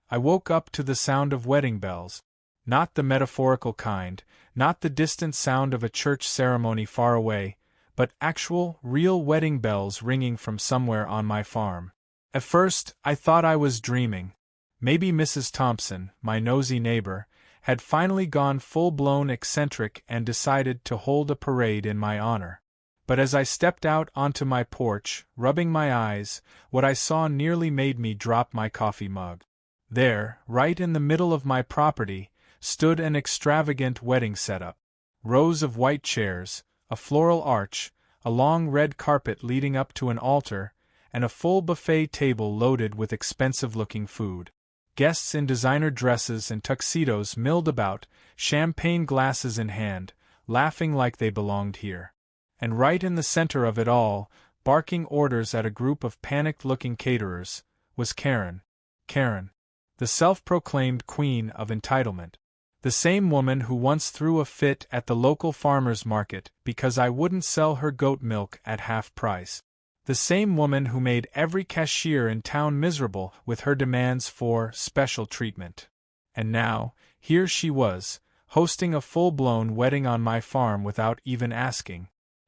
I woke up to the sound of wedding bells. Not the metaphorical kind, not the distant sound of a church ceremony far away, but actual, real wedding bells ringing from somewhere on my farm. At first, I thought I was dreaming. Maybe Mrs. Thompson, my nosy neighbor, had finally gone full-blown eccentric and decided to hold a parade in my honor. But as I stepped out onto my porch, rubbing my eyes, what I saw nearly made me drop my coffee mug. There, right in the middle of my property, stood an extravagant wedding setup. Rows of white chairs, a floral arch, a long red carpet leading up to an altar, and a full buffet table loaded with expensive-looking food. Guests in designer dresses and tuxedos milled about, champagne glasses in hand, laughing like they belonged here. And right in the center of it all, barking orders at a group of panicked-looking caterers, was Karen. Karen, the self-proclaimed queen of entitlement. The same woman who once threw a fit at the local farmer's market because I wouldn't sell her goat milk at half price. The same woman who made every cashier in town miserable with her demands for special treatment. And now, here she was, hosting a full-blown wedding on my farm without even asking.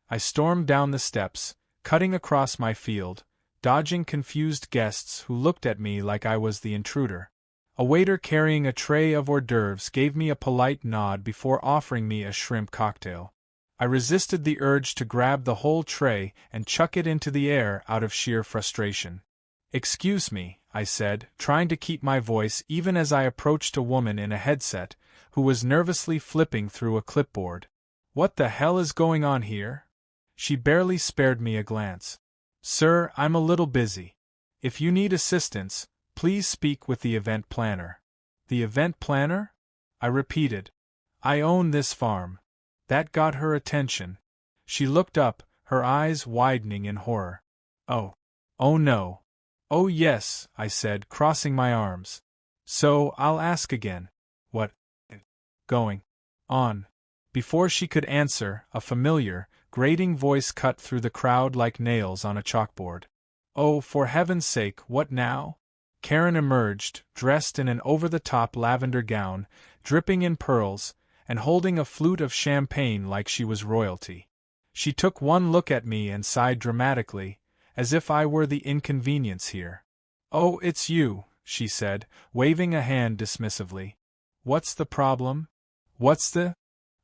I stormed down the steps, cutting across my field, dodging confused guests who looked at me like I was the intruder. A waiter carrying a tray of hors d'oeuvres gave me a polite nod before offering me a shrimp cocktail. I resisted the urge to grab the whole tray and chuck it into the air out of sheer frustration. "Excuse me," I said, trying to keep my voice even as I approached a woman in a headset, who was nervously flipping through a clipboard. "What the hell is going on here?" She barely spared me a glance. "Sir, I'm a little busy. If you need assistance, please speak with the event planner." "The event planner?" I repeated. "I own this farm." That got her attention. She looked up, her eyes widening in horror. "Oh. Oh no." "Oh yes," I said, crossing my arms. "So, I'll ask again. What going on?" Before she could answer, a familiar, grating voice cut through the crowd like nails on a chalkboard. "Oh, for heaven's sake, what now?" Karen emerged, dressed in an over-the-top lavender gown, dripping in pearls, and holding a flute of champagne like she was royalty. She took one look at me and sighed dramatically, as if I were the inconvenience here. "Oh, it's you," she said, waving a hand dismissively. "What's the problem?" "What's the—"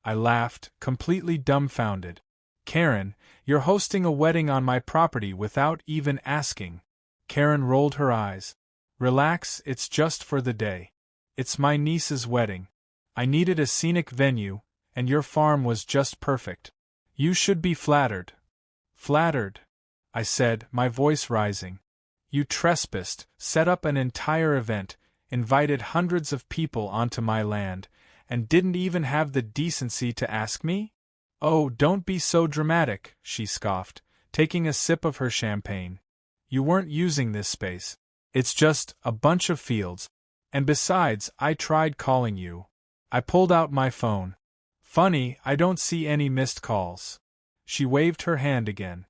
I laughed, completely dumbfounded. "Karen, you're hosting a wedding on my property without even asking." Karen rolled her eyes. "Relax, it's just for the day. It's my niece's wedding. I needed a scenic venue, and your farm was just perfect. You should be flattered." "Flattered?" I said, my voice rising. "You trespassed, set up an entire event, invited hundreds of people onto my land, and didn't even have the decency to ask me?" "Oh, don't be so dramatic," she scoffed, taking a sip of her champagne. "You weren't using this space. It's just a bunch of fields. And besides, I tried calling you. I pulled out my phone. Funny, I don't see any missed calls." She waved her hand again.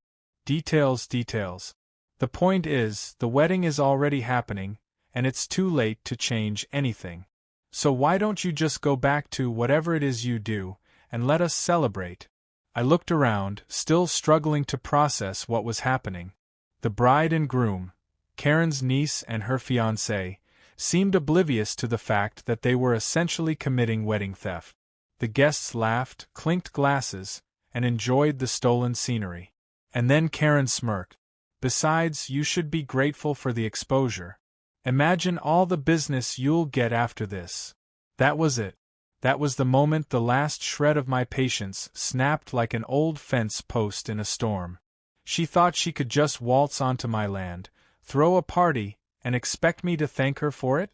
"Details, details. The point is, the wedding is already happening, and it's too late to change anything. So why don't you just go back to whatever it is you do, and let us celebrate?" I looked around, still struggling to process what was happening. The bride and groom, Karen's niece and her fiancé, seemed oblivious to the fact that they were essentially committing wedding theft. The guests laughed, clinked glasses, and enjoyed the stolen scenery. And then Karen smirked. "Besides, you should be grateful for the exposure. Imagine all the business you'll get after this." That was it. That was the moment the last shred of my patience snapped like an old fence post in a storm. She thought she could just waltz onto my land, throw a party, and expect me to thank her for it?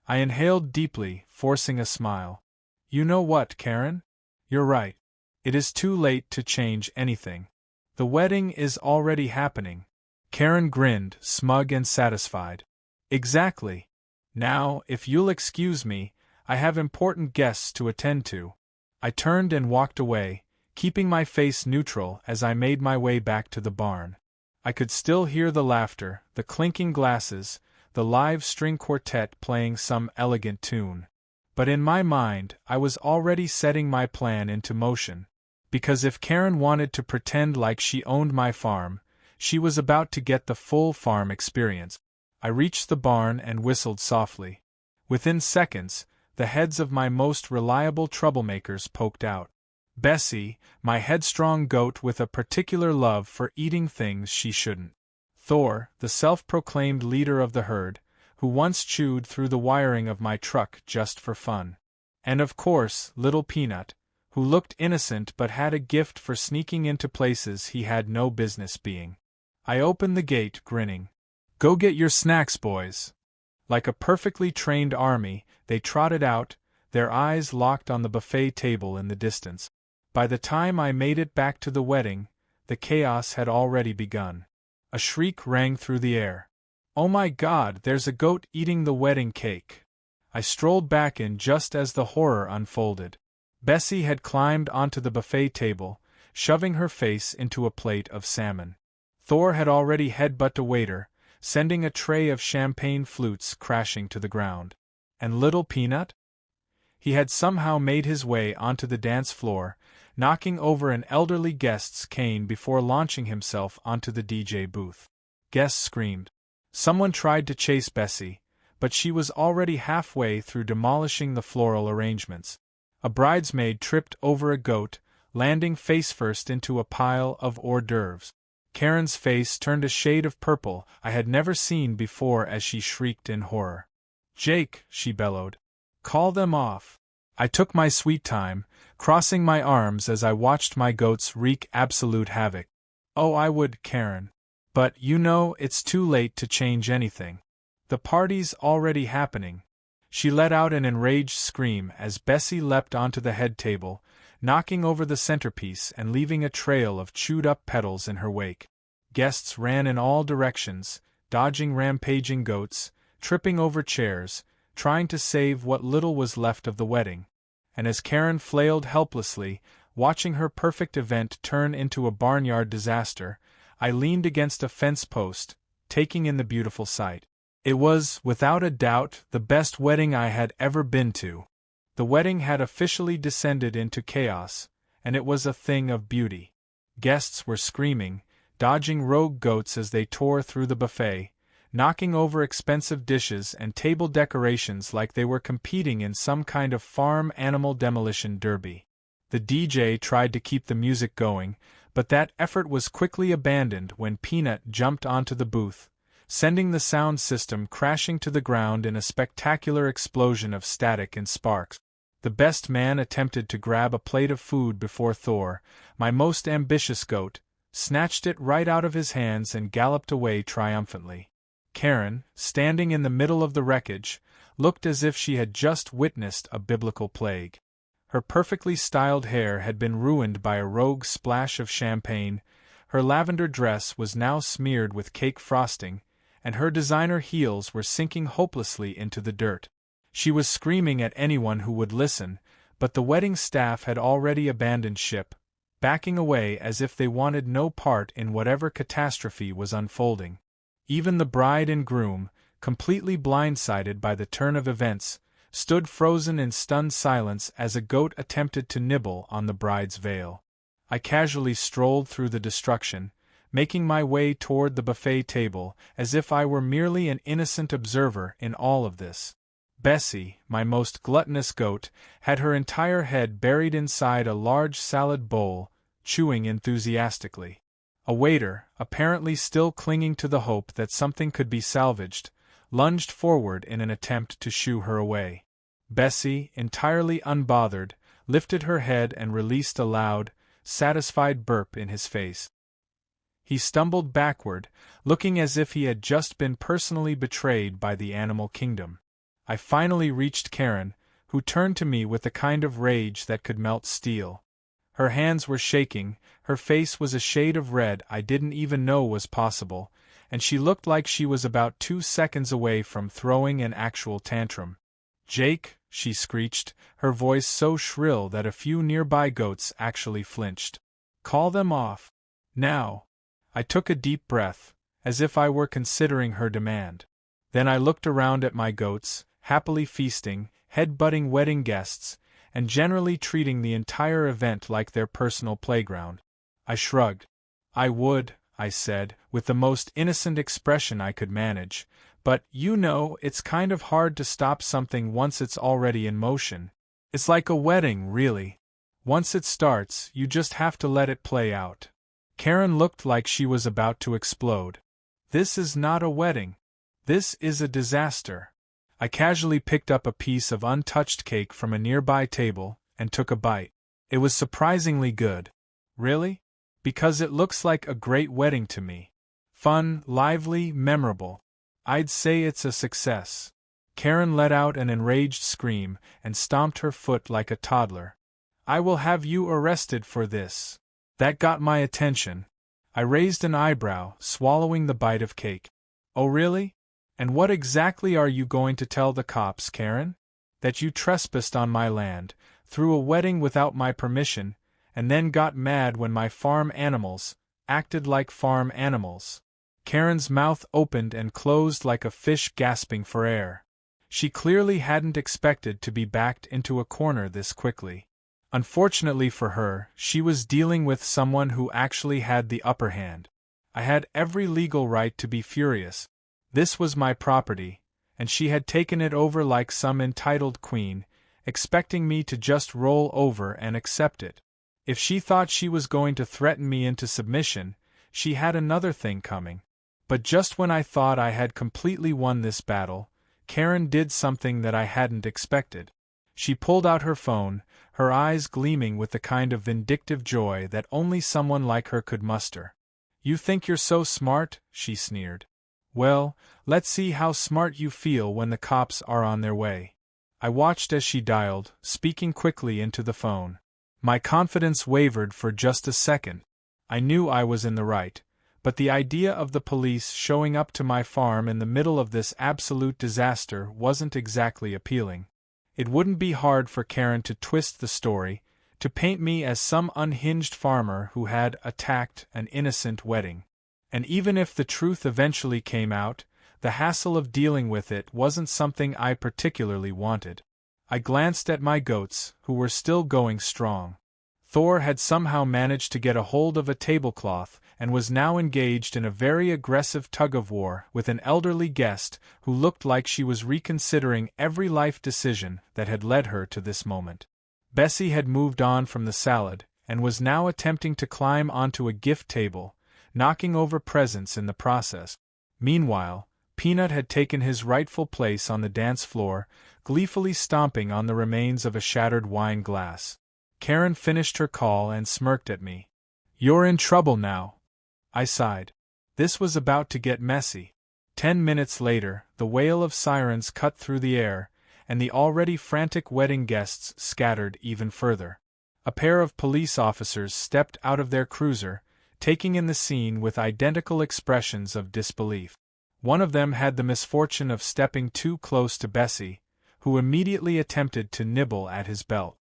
I inhaled deeply, forcing a smile. "You know what, Karen? You're right. It is too late to change anything. The wedding is already happening." Karen grinned, smug and satisfied. "Exactly. Now, if you'll excuse me, I have important guests to attend to." I turned and walked away, keeping my face neutral as I made my way back to the barn. I could still hear the laughter, the clinking glasses, the live string quartet playing some elegant tune. But in my mind, I was already setting my plan into motion. Because if Karen wanted to pretend like she owned my farm, she was about to get the full farm experience. I reached the barn and whistled softly. Within seconds, the heads of my most reliable troublemakers poked out. Bessie, my headstrong goat with a particular love for eating things she shouldn't. Thor, the self-proclaimed leader of the herd, who once chewed through the wiring of my truck just for fun. And of course, Little Peanut, who looked innocent but had a gift for sneaking into places he had no business being. I opened the gate, grinning. "Go get your snacks, boys." Like a perfectly trained army, they trotted out, their eyes locked on the buffet table in the distance. By the time I made it back to the wedding, the chaos had already begun. A shriek rang through the air. "Oh my God, there's a goat eating the wedding cake!" I strolled back in just as the horror unfolded. Bessie had climbed onto the buffet table, shoving her face into a plate of salmon. Thor had already headbutted a waiter, sending a tray of champagne flutes crashing to the ground. And Little Peanut? He had somehow made his way onto the dance floor, knocking over an elderly guest's cane before launching himself onto the DJ booth. Guests screamed. Someone tried to chase Bessie, but she was already halfway through demolishing the floral arrangements. A bridesmaid tripped over a goat, landing face-first into a pile of hors d'oeuvres. Karen's face turned a shade of purple I had never seen before as she shrieked in horror. "Jake," she bellowed. "Call them off." I took my sweet time, crossing my arms as I watched my goats wreak absolute havoc. "Oh, I would, Karen. But, you know, it's too late to change anything. The party's already happening." She let out an enraged scream as Bessie leapt onto the head table, knocking over the centerpiece and leaving a trail of chewed-up petals in her wake. Guests ran in all directions, dodging rampaging goats, tripping over chairs, trying to save what little was left of the wedding. And as Karen flailed helplessly, watching her perfect event turn into a barnyard disaster, I leaned against a fence post, taking in the beautiful sight. It was, without a doubt, the best wedding I had ever been to. The wedding had officially descended into chaos, and it was a thing of beauty. Guests were screaming, dodging rogue goats as they tore through the buffet, knocking over expensive dishes and table decorations like they were competing in some kind of farm animal demolition derby. The DJ tried to keep the music going, but that effort was quickly abandoned when Peanut jumped onto the booth, sending the sound system crashing to the ground in a spectacular explosion of static and sparks. The best man attempted to grab a plate of food before Thor, my most ambitious goat, snatched it right out of his hands and galloped away triumphantly. Karen, standing in the middle of the wreckage, looked as if she had just witnessed a biblical plague. Her perfectly styled hair had been ruined by a rogue splash of champagne, her lavender dress was now smeared with cake frosting, and her designer heels were sinking hopelessly into the dirt. She was screaming at anyone who would listen, but the wedding staff had already abandoned ship, backing away as if they wanted no part in whatever catastrophe was unfolding. Even the bride and groom, completely blindsided by the turn of events, stood frozen in stunned silence as a goat attempted to nibble on the bride's veil. I casually strolled through the destruction, making my way toward the buffet table as if I were merely an innocent observer in all of this. Bessie, my most gluttonous goat, had her entire head buried inside a large salad bowl, chewing enthusiastically. A waiter, apparently still clinging to the hope that something could be salvaged, lunged forward in an attempt to shoo her away. Bessie, entirely unbothered, lifted her head and released a loud, satisfied burp in his face. He stumbled backward, looking as if he had just been personally betrayed by the animal kingdom. I finally reached Karen, who turned to me with the kind of rage that could melt steel. Her hands were shaking, her face was a shade of red I didn't even know was possible, and she looked like she was about 2 seconds away from throwing an actual tantrum. "Jake," she screeched, her voice so shrill that a few nearby goats actually flinched. "Call them off. Now." I took a deep breath, as if I were considering her demand. Then I looked around at my goats, happily feasting, head-butting wedding guests, and generally treating the entire event like their personal playground. I shrugged. I would, I said, with the most innocent expression I could manage, but, you know, it's kind of hard to stop something once it's already in motion. It's like a wedding, really. Once it starts, you just have to let it play out. Karen looked like she was about to explode. This is not a wedding. This is a disaster. I casually picked up a piece of untouched cake from a nearby table and took a bite. It was surprisingly good. Really? Because it looks like a great wedding to me. Fun, lively, memorable. I'd say it's a success. Karen let out an enraged scream and stomped her foot like a toddler. I will have you arrested for this. That got my attention. I raised an eyebrow, swallowing the bite of cake. Oh really? And what exactly are you going to tell the cops, Karen? That you trespassed on my land, threw a wedding without my permission, and then got mad when my farm animals acted like farm animals. Karen's mouth opened and closed like a fish gasping for air. She clearly hadn't expected to be backed into a corner this quickly. Unfortunately for her, she was dealing with someone who actually had the upper hand. I had every legal right to be furious. This was my property, and she had taken it over like some entitled queen, expecting me to just roll over and accept it. If she thought she was going to threaten me into submission, she had another thing coming. But just when I thought I had completely won this battle, Karen did something that I hadn't expected. She pulled out her phone, her eyes gleaming with the kind of vindictive joy that only someone like her could muster. "You think you're so smart?" she sneered. "Well, let's see how smart you feel when the cops are on their way." I watched as she dialed, speaking quickly into the phone. My confidence wavered for just a second. I knew I was in the right, but the idea of the police showing up to my farm in the middle of this absolute disaster wasn't exactly appealing. It wouldn't be hard for Karen to twist the story, to paint me as some unhinged farmer who had attacked an innocent wedding. And even if the truth eventually came out, the hassle of dealing with it wasn't something I particularly wanted. I glanced at my goats, who were still going strong. Thor had somehow managed to get a hold of a tablecloth and was now engaged in a very aggressive tug-of-war with an elderly guest who looked like she was reconsidering every life decision that had led her to this moment. Bessie had moved on from the salad and was now attempting to climb onto a gift table, knocking over presents in the process. Meanwhile, Peanut had taken his rightful place on the dance floor, gleefully stomping on the remains of a shattered wine glass. Karen finished her call and smirked at me. "You're in trouble now." I sighed. This was about to get messy. 10 minutes later, the wail of sirens cut through the air, and the already frantic wedding guests scattered even further. A pair of police officers stepped out of their cruiser, taking in the scene with identical expressions of disbelief. One of them had the misfortune of stepping too close to Bessie, who immediately attempted to nibble at his belt.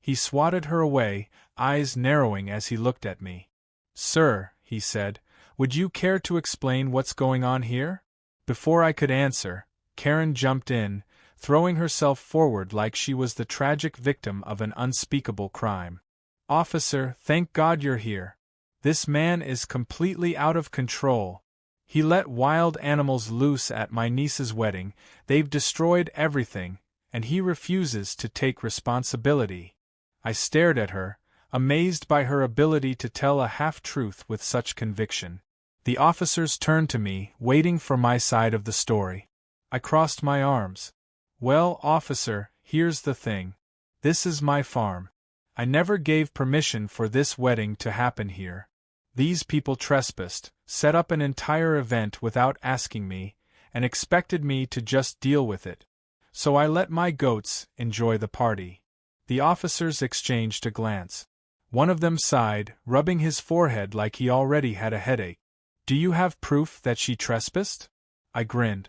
He swatted her away, eyes narrowing as he looked at me. "Sir," he said, "would you care to explain what's going on here?" Before I could answer, Karen jumped in, throwing herself forward like she was the tragic victim of an unspeakable crime. "Officer, thank God you're here. This man is completely out of control. He let wild animals loose at my niece's wedding, they've destroyed everything, and he refuses to take responsibility." I stared at her, amazed by her ability to tell a half-truth with such conviction. The officers turned to me, waiting for my side of the story. I crossed my arms. "Well, officer, here's the thing. This is my farm. I never gave permission for this wedding to happen here. These people trespassed, set up an entire event without asking me, and expected me to just deal with it. So I let my goats enjoy the party." The officers exchanged a glance. One of them sighed, rubbing his forehead like he already had a headache. "Do you have proof that she trespassed?" I grinned.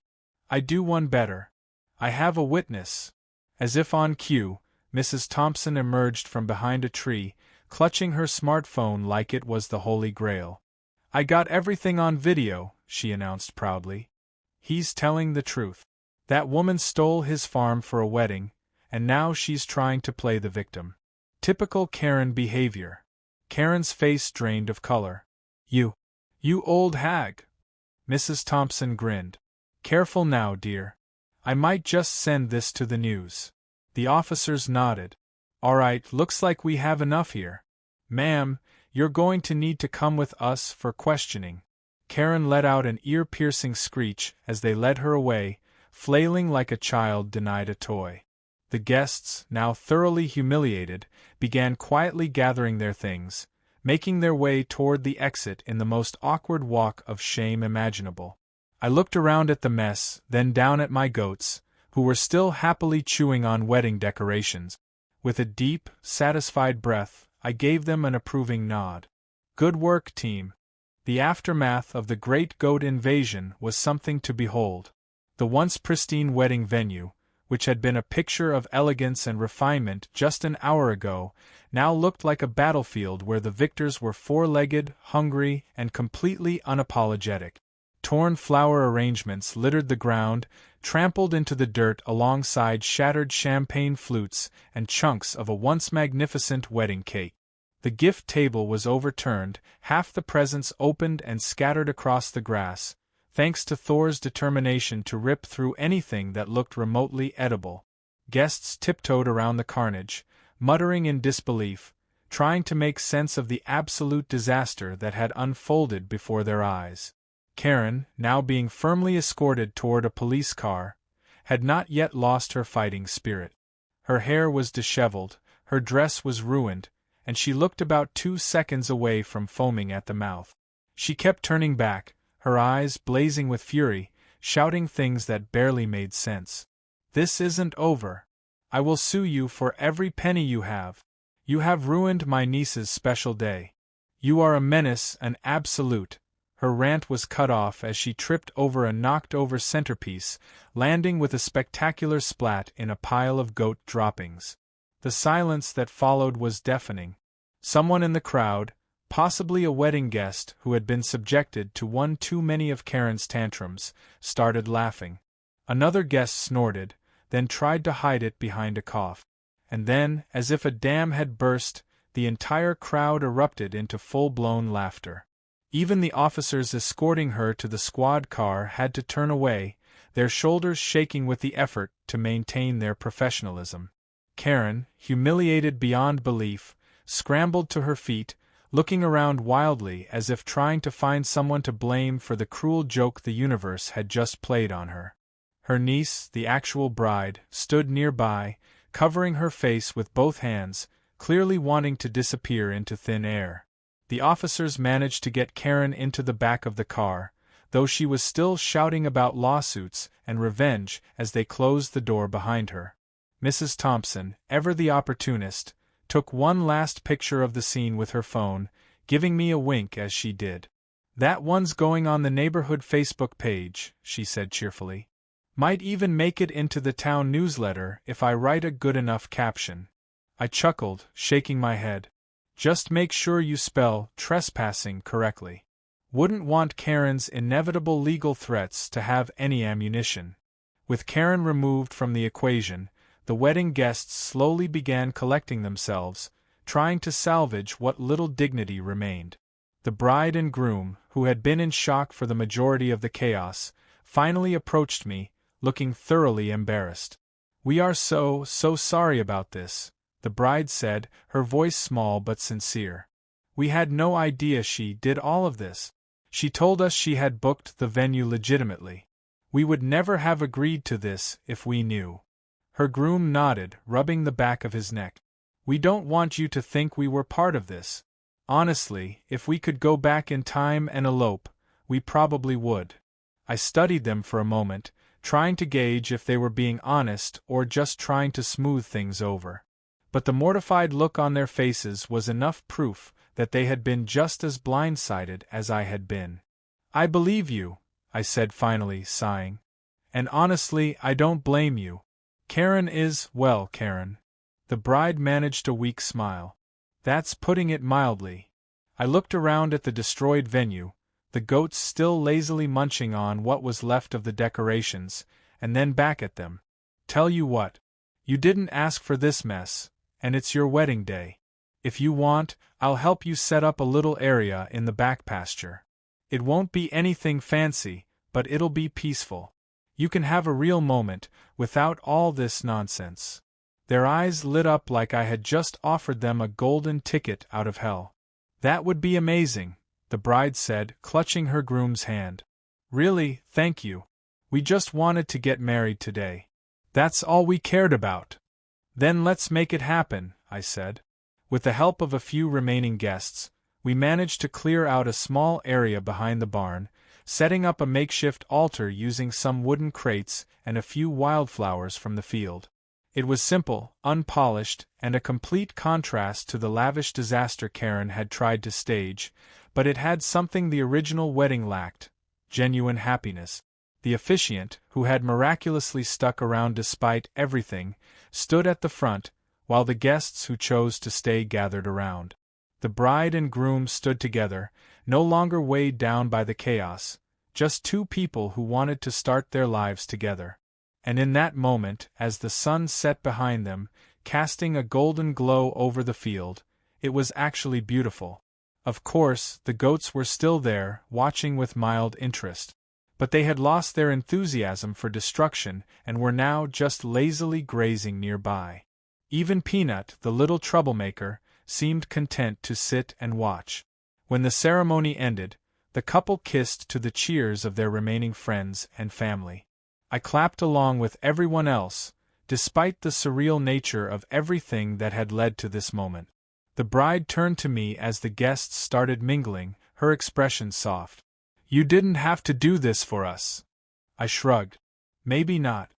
"I do one better. I have a witness." As if on cue, Mrs. Thompson emerged from behind a tree, clutching her smartphone like it was the Holy Grail. "I got everything on video," she announced proudly. He's telling the truth. That woman stole his farm for a wedding, and now she's trying to play the victim. Typical Karen behavior. Karen's face drained of color. You old hag. Mrs. Thompson grinned. Careful now, dear. I might just send this to the news. The officers nodded. All right, looks like we have enough here. Ma'am, you're going to need to come with us for questioning. Karen let out an ear-piercing screech as they led her away, flailing like a child denied a toy. The guests, now thoroughly humiliated, began quietly gathering their things, making their way toward the exit in the most awkward walk of shame imaginable. I looked around at the mess, then down at my goats, who were still happily chewing on wedding decorations. With a deep, satisfied breath, I gave them an approving nod. Good work, team. The aftermath of the Great Goat Invasion was something to behold. The once pristine wedding venue, which had been a picture of elegance and refinement just an hour ago, now looked like a battlefield where the victors were four-legged, hungry, and completely unapologetic. Torn flower arrangements littered the ground, trampled into the dirt alongside shattered champagne flutes and chunks of a once magnificent wedding cake. The gift table was overturned, half the presents opened and scattered across the grass, thanks to Thor's determination to rip through anything that looked remotely edible. Guests tiptoed around the carnage, muttering in disbelief, trying to make sense of the absolute disaster that had unfolded before their eyes. Karen, now being firmly escorted toward a police car, had not yet lost her fighting spirit. Her hair was disheveled, her dress was ruined, and she looked about 2 seconds away from foaming at the mouth. She kept turning back, her eyes blazing with fury, shouting things that barely made sense. This isn't over. I will sue you for every penny you have. You have ruined my niece's special day. You are a menace, an absolute. Her rant was cut off as she tripped over a knocked-over centerpiece, landing with a spectacular splat in a pile of goat droppings. The silence that followed was deafening. Someone in the crowd, possibly a wedding guest who had been subjected to one too many of Karen's tantrums, started laughing. Another guest snorted, then tried to hide it behind a cough. And then, as if a dam had burst, the entire crowd erupted into full-blown laughter. Even the officers escorting her to the squad car had to turn away, their shoulders shaking with the effort to maintain their professionalism. Karen, humiliated beyond belief, scrambled to her feet, looking around wildly as if trying to find someone to blame for the cruel joke the universe had just played on her. Her niece, the actual bride, stood nearby, covering her face with both hands, clearly wanting to disappear into thin air. The officers managed to get Karen into the back of the car, though she was still shouting about lawsuits and revenge as they closed the door behind her. Mrs. Thompson, ever the opportunist, took one last picture of the scene with her phone, giving me a wink as she did. That one's going on the neighborhood Facebook page, she said cheerfully. Might even make it into the town newsletter if I write a good enough caption. I chuckled, shaking my head. Just make sure you spell trespassing correctly. Wouldn't want Karen's inevitable legal threats to have any ammunition. With Karen removed from the equation, the wedding guests slowly began collecting themselves, trying to salvage what little dignity remained. The bride and groom, who had been in shock for the majority of the chaos, finally approached me, looking thoroughly embarrassed. "We are so sorry about this," the bride said, her voice small but sincere. "We had no idea she did all of this. She told us she had booked the venue legitimately. We would never have agreed to this if we knew." Her groom nodded, rubbing the back of his neck. "We don't want you to think we were part of this. Honestly, if we could go back in time and elope, we probably would." I studied them for a moment, trying to gauge if they were being honest or just trying to smooth things over. But the mortified look on their faces was enough proof that they had been just as blindsided as I had been. "I believe you," I said finally, sighing. "And honestly, I don't blame you. Karen is, well, Karen." The bride managed a weak smile. "That's putting it mildly." I looked around at the destroyed venue, the goats still lazily munching on what was left of the decorations, and then back at them. Tell you what. You didn't ask for this mess, and it's your wedding day. If you want, I'll help you set up a little area in the back pasture. It won't be anything fancy, but it'll be peaceful. You can have a real moment, without all this nonsense. Their eyes lit up like I had just offered them a golden ticket out of hell. That would be amazing, the bride said, clutching her groom's hand. Really, thank you. We just wanted to get married today. That's all we cared about. Then let's make it happen, I said. With the help of a few remaining guests, we managed to clear out a small area behind the barn, setting up a makeshift altar using some wooden crates and a few wildflowers from the field. It was simple, unpolished, and a complete contrast to the lavish disaster Karen had tried to stage, but it had something the original wedding lacked: genuine happiness. The officiant, who had miraculously stuck around despite everything, stood at the front, while the guests who chose to stay gathered around. The bride and groom stood together, no longer weighed down by the chaos, just two people who wanted to start their lives together. And in that moment, as the sun set behind them, casting a golden glow over the field, it was actually beautiful. Of course, the goats were still there, watching with mild interest. But they had lost their enthusiasm for destruction and were now just lazily grazing nearby. Even Peanut, the little troublemaker, seemed content to sit and watch. When the ceremony ended, the couple kissed to the cheers of their remaining friends and family. I clapped along with everyone else, despite the surreal nature of everything that had led to this moment. The bride turned to me as the guests started mingling, her expression soft. You didn't have to do this for us. I shrugged. Maybe not.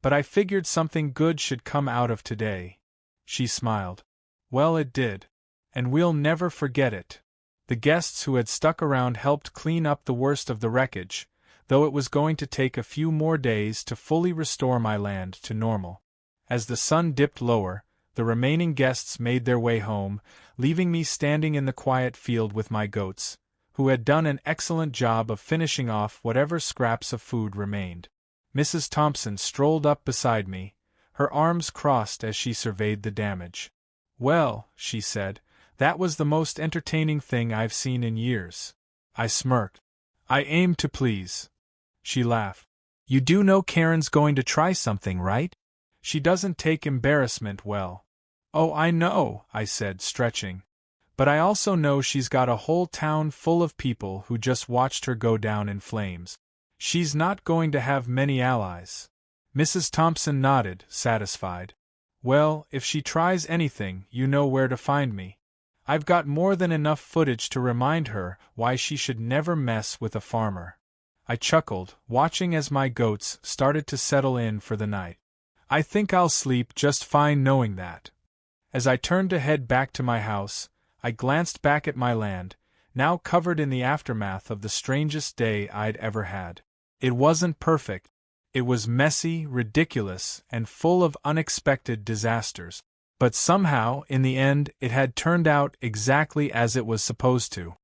But I figured something good should come out of today. She smiled. Well, it did. And we'll never forget it. The guests who had stuck around helped clean up the worst of the wreckage, though it was going to take a few more days to fully restore my land to normal. As the sun dipped lower, the remaining guests made their way home, leaving me standing in the quiet field with my goats, who had done an excellent job of finishing off whatever scraps of food remained. Mrs. Thompson strolled up beside me, her arms crossed as she surveyed the damage. Well, she said, that was the most entertaining thing I've seen in years. I smirked. I aim to please. She laughed. You do know Karen's going to try something, right? She doesn't take embarrassment well. Oh, I know, I said, stretching. But I also know she's got a whole town full of people who just watched her go down in flames. She's not going to have many allies. Mrs. Thompson nodded, satisfied. Well, if she tries anything, you know where to find me. I've got more than enough footage to remind her why she should never mess with a farmer. I chuckled, watching as my goats started to settle in for the night. I think I'll sleep just fine knowing that. As I turned to head back to my house, I glanced back at my land, now covered in the aftermath of the strangest day I'd ever had. It wasn't perfect. It was messy, ridiculous, and full of unexpected disasters. But somehow, in the end, it had turned out exactly as it was supposed to.